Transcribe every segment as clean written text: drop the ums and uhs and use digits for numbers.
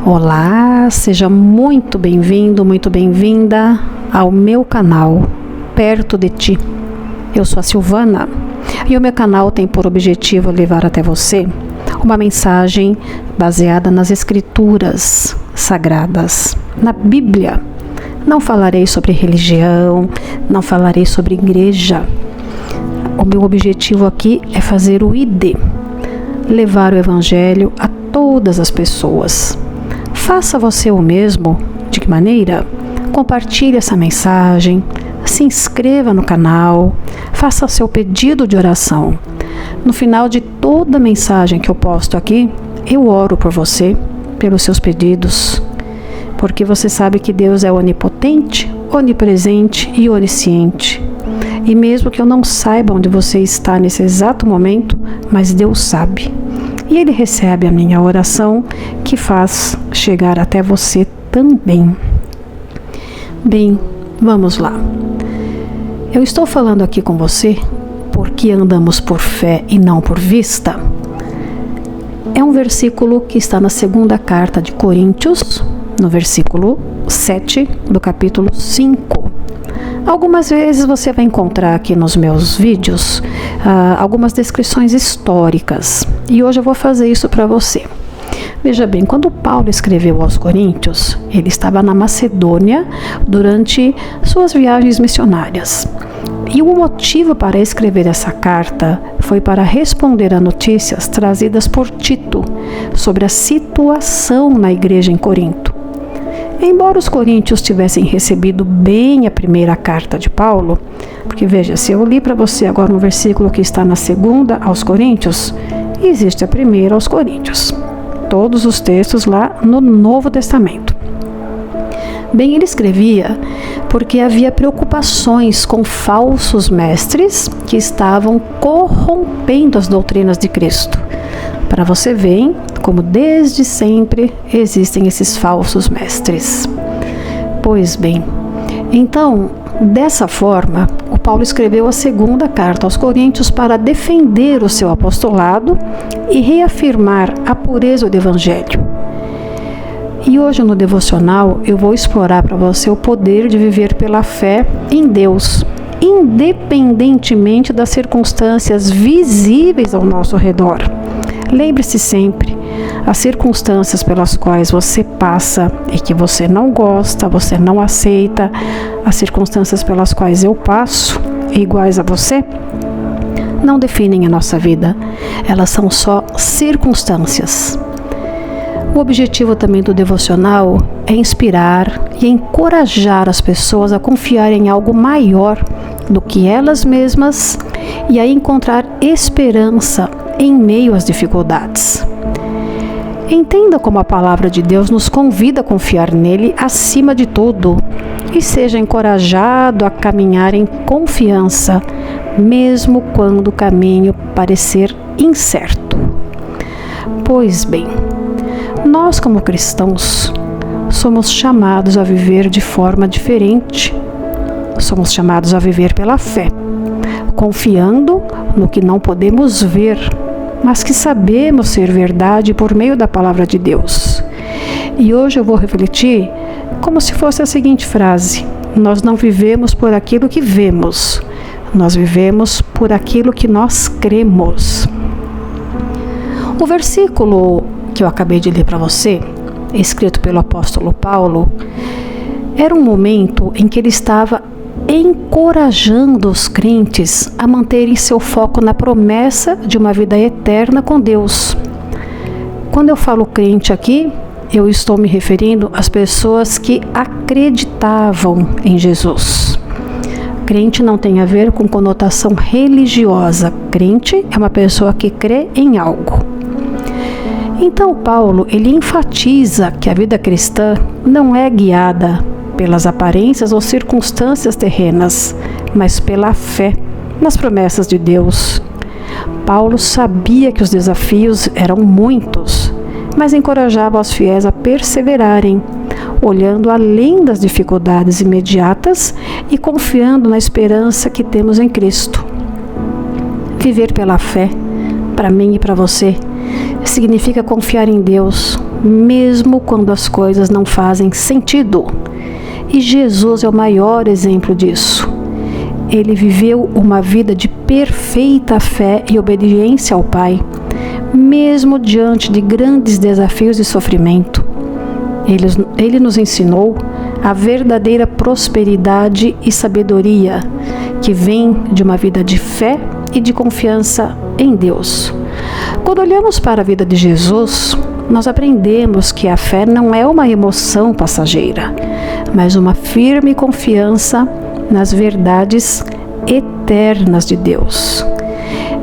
Olá, seja muito bem-vindo, muito bem-vinda ao meu canal Perto de Ti. Eu sou a Silvana e o meu canal tem por objetivo levar até você uma mensagem baseada nas Escrituras Sagradas, na Bíblia. Não falarei sobre religião, não falarei sobre igreja. O meu objetivo aqui é fazer o ID, levar o Evangelho a todas as pessoas. Faça você o mesmo. De que maneira? Compartilhe essa mensagem, se inscreva no canal, faça seu pedido de oração. No final de toda mensagem que eu posto aqui, eu oro por você, pelos seus pedidos, porque você sabe que Deus é onipotente, onipresente e onisciente. E mesmo que eu não saiba onde você está nesse exato momento, mas Deus sabe. E Ele recebe a minha oração, que faz chegar até você também. Bem, vamos lá. Eu estou falando aqui com você porque andamos por fé e não por vista. É um versículo que está na segunda carta de Coríntios, no versículo 7 do capítulo 5. Algumas vezes você vai encontrar aqui nos meus vídeos algumas descrições históricas, e hoje eu vou fazer isso para você. Veja bem, quando Paulo escreveu aos Coríntios, ele estava na Macedônia durante suas viagens missionárias. E o motivo para escrever essa carta foi para responder a notícias trazidas por Tito sobre a situação na igreja em Corinto. Embora os coríntios tivessem recebido bem a primeira carta de Paulo, porque veja, se eu li para você agora um versículo que está na segunda aos Coríntios, existe a primeira aos Coríntios. Todos os textos lá no Novo Testamento. Bem, ele escrevia porque havia preocupações com falsos mestres que estavam corrompendo as doutrinas de Cristo. Para você ver como desde sempre existem esses falsos mestres. Pois bem, então, dessa forma, o Paulo escreveu a segunda carta aos Coríntios para defender o seu apostolado e reafirmar a pureza do Evangelho. E hoje no devocional eu vou explorar para você o poder de viver pela fé em Deus, independentemente das circunstâncias visíveis ao nosso redor. Lembre-se sempre, as circunstâncias pelas quais você passa e que você não gosta, você não aceita, as circunstâncias pelas quais eu passo, iguais a você, não definem a nossa vida. Elas são só circunstâncias. O objetivo também do devocional é inspirar e encorajar as pessoas a confiar em algo maior do que elas mesmas e a encontrar esperança em meio às dificuldades. Entenda como a palavra de Deus nos convida a confiar nele acima de tudo e seja encorajado a caminhar em confiança, mesmo quando o caminho parecer incerto. Pois bem, nós como cristãos somos chamados a viver de forma diferente. Somos chamados a viver pela fé, confiando no que não podemos ver, mas que sabemos ser verdade por meio da palavra de Deus. E hoje eu vou refletir como se fosse a seguinte frase: nós não vivemos por aquilo que vemos, nós vivemos por aquilo que nós cremos. O versículo que eu acabei de ler para você, escrito pelo apóstolo Paulo, era um momento em que ele estava encorajando os crentes a manterem seu foco na promessa de uma vida eterna com Deus. Quando eu falo crente aqui, eu estou me referindo às pessoas que acreditavam em Jesus. Crente não tem a ver com conotação religiosa. Crente é uma pessoa que crê em algo. Então Paulo, ele enfatiza que a vida cristã não é guiada pelas aparências ou circunstâncias terrenas, mas pela fé nas promessas de Deus. Paulo sabia que os desafios eram muitos, mas encorajava os fiéis a perseverarem, olhando além das dificuldades imediatas e confiando na esperança que temos em Cristo. Viver pela fé, para mim e para você, significa confiar em Deus, mesmo quando as coisas não fazem sentido. E Jesus é o maior exemplo disso. Ele viveu uma vida de perfeita fé e obediência ao Pai, mesmo diante de grandes desafios e sofrimento. Ele nos ensinou a verdadeira prosperidade e sabedoria que vem de uma vida de fé e de confiança em Deus. Quando olhamos para a vida de Jesus, nós aprendemos que a fé não é uma emoção passageira, mas uma firme confiança nas verdades eternas de Deus.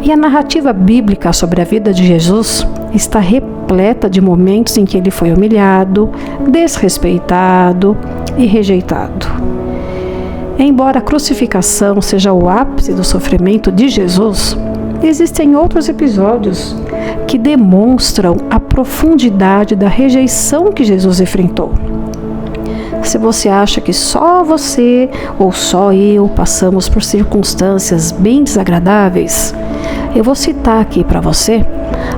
E a narrativa bíblica sobre a vida de Jesus está repleta de momentos em que ele foi humilhado, desrespeitado e rejeitado. Embora a crucificação seja o ápice do sofrimento de Jesus, existem outros episódios que demonstram a profundidade da rejeição que Jesus enfrentou. Se você acha que só você ou só eu passamos por circunstâncias bem desagradáveis, eu vou citar aqui para você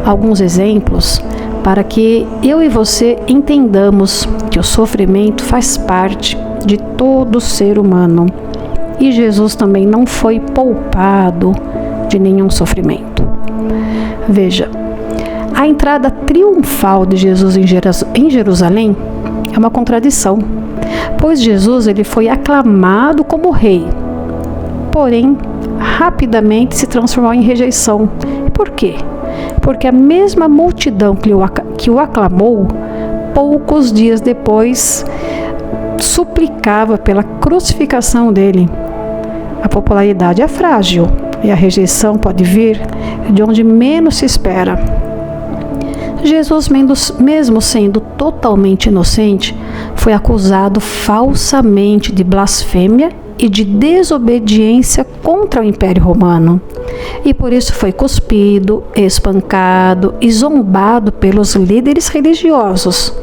alguns exemplos para que eu e você entendamos que o sofrimento faz parte de todo ser humano e Jesus também não foi poupado de nenhum sofrimento. Veja, a entrada triunfal de Jesus em Jerusalém é uma contradição, pois Jesus ele foi aclamado como rei, porém rapidamente se transformou em rejeição. Por quê? Porque a mesma multidão que o aclamou, poucos dias depois, suplicava pela crucificação dele. A popularidade é frágil e a rejeição pode vir de onde menos se espera. Jesus, mesmo sendo totalmente inocente, foi acusado falsamente de blasfêmia e de desobediência contra o Império Romano. E por isso foi cuspido, espancado e zombado pelos líderes religiosos,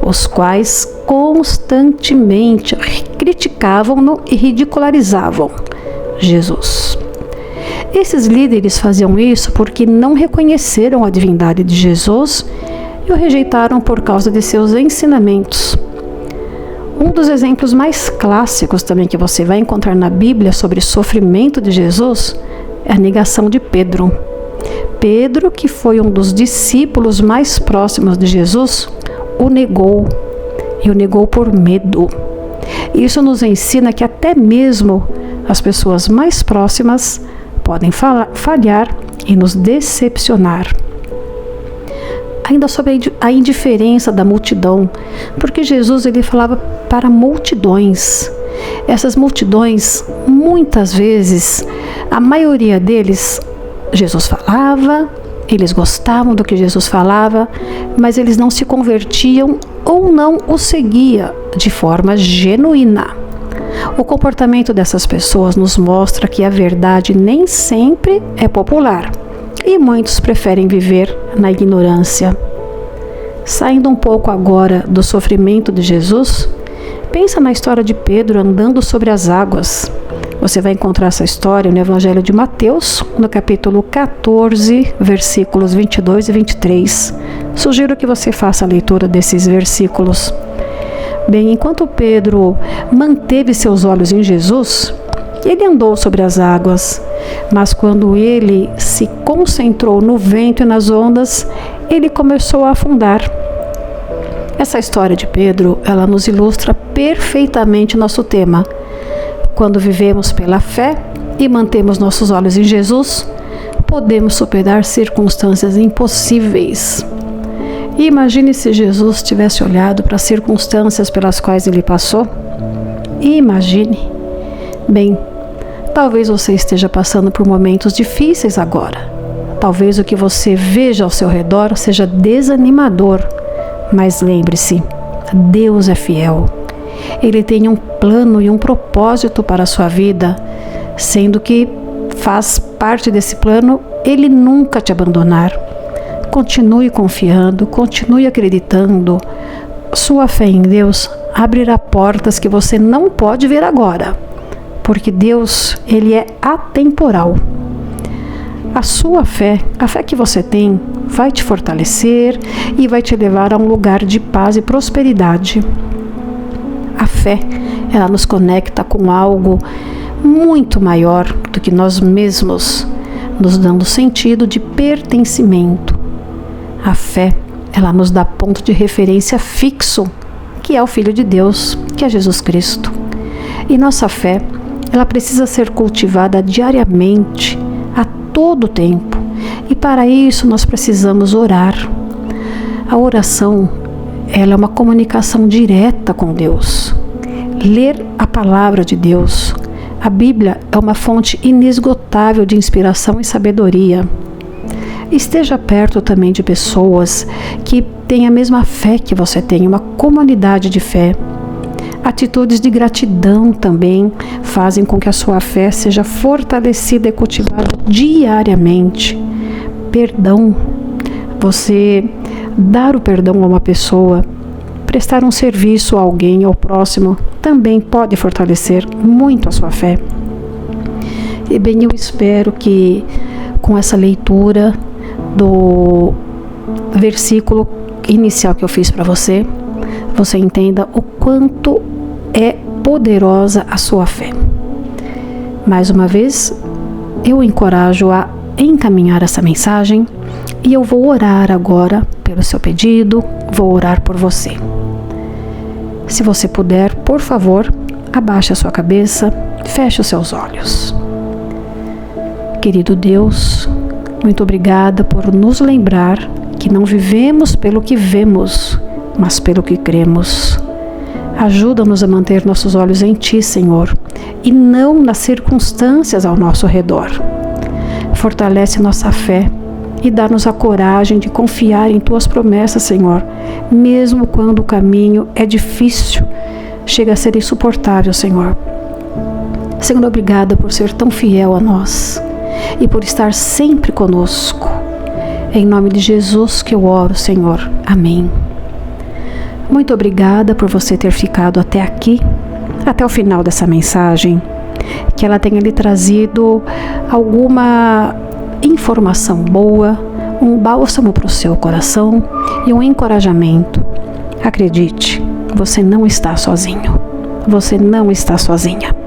os quais constantemente criticavam-no e ridicularizavam Jesus. Esses líderes faziam isso porque não reconheceram a divindade de Jesus e o rejeitaram por causa de seus ensinamentos. Um dos exemplos mais clássicos também que você vai encontrar na Bíblia sobre sofrimento de Jesus é a negação de Pedro. Pedro, que foi um dos discípulos mais próximos de Jesus, o negou, e o negou por medo. Isso nos ensina que até mesmo as pessoas mais próximas podem falhar e nos decepcionar. Ainda sobre a indiferença da multidão, porque Jesus ele falava para multidões. Essas multidões, muitas vezes, a maioria deles, Jesus falava, eles gostavam do que Jesus falava, mas eles não se convertiam ou não o seguiam de forma genuína. O comportamento dessas pessoas nos mostra que a verdade nem sempre é popular e muitos preferem viver na ignorância. Saindo um pouco agora do sofrimento de Jesus, pensa na história de Pedro andando sobre as águas. Você vai encontrar essa história no Evangelho de Mateus, no capítulo 14, versículos 22 e 23. Sugiro que você faça a leitura desses versículos. Bem, enquanto Pedro manteve seus olhos em Jesus, ele andou sobre as águas, mas quando ele se concentrou no vento e nas ondas, ele começou a afundar. Essa história de Pedro, ela nos ilustra perfeitamente nosso tema. Quando vivemos pela fé e mantemos nossos olhos em Jesus, podemos superar circunstâncias impossíveis. E imagine se Jesus tivesse olhado para as circunstâncias pelas quais ele passou. E imagine. Bem, talvez você esteja passando por momentos difíceis agora. Talvez o que você veja ao seu redor seja desanimador. Mas lembre-se, Deus é fiel. Ele tem um plano e um propósito para a sua vida, sendo que faz parte desse plano Ele nunca te abandonar. Continue confiando, continue acreditando. Sua fé em Deus abrirá portas que você não pode ver agora, porque Deus, Ele é atemporal. A sua fé, a fé que você tem, vai te fortalecer e vai te levar a um lugar de paz e prosperidade. A fé, ela nos conecta com algo muito maior do que nós mesmos, nos dando sentido de pertencimento. A fé, ela nos dá ponto de referência fixo, que é o Filho de Deus, que é Jesus Cristo. E nossa fé, ela precisa ser cultivada diariamente, a todo tempo. E para isso nós precisamos orar. A oração, ela é uma comunicação direta com Deus. Ler a palavra de Deus. A Bíblia é uma fonte inesgotável de inspiração e sabedoria. Esteja perto também de pessoas que têm a mesma fé que você tem, uma comunidade de fé. Atitudes de gratidão também fazem com que a sua fé seja fortalecida e cultivada diariamente. Perdão. Você dar o perdão a uma pessoa, prestar um serviço a alguém, ao próximo, também pode fortalecer muito a sua fé. E bem, eu espero que com essa leitura do versículo inicial que eu fiz para você, você entenda o quanto é poderosa a sua fé. Mais uma vez, eu encorajo a encaminhar essa mensagem e eu vou orar agora pelo seu pedido, vou orar por você. Se você puder, por favor, abaixe a sua cabeça, feche os seus olhos. Querido Deus, muito obrigada por nos lembrar que não vivemos pelo que vemos, mas pelo que cremos. Ajuda-nos a manter nossos olhos em Ti, Senhor, e não nas circunstâncias ao nosso redor. Fortalece nossa fé e dá-nos a coragem de confiar em Tuas promessas, Senhor, mesmo quando o caminho é difícil, chega a ser insuportável, Senhor. Senhor, obrigada por ser tão fiel a nós e por estar sempre conosco. Em nome de Jesus que eu oro, Senhor. Amém. Muito obrigada por você ter ficado até aqui, até o final dessa mensagem. Que ela tenha lhe trazido alguma informação boa, um bálsamo para o seu coração e um encorajamento. Acredite, você não está sozinho. Você não está sozinha.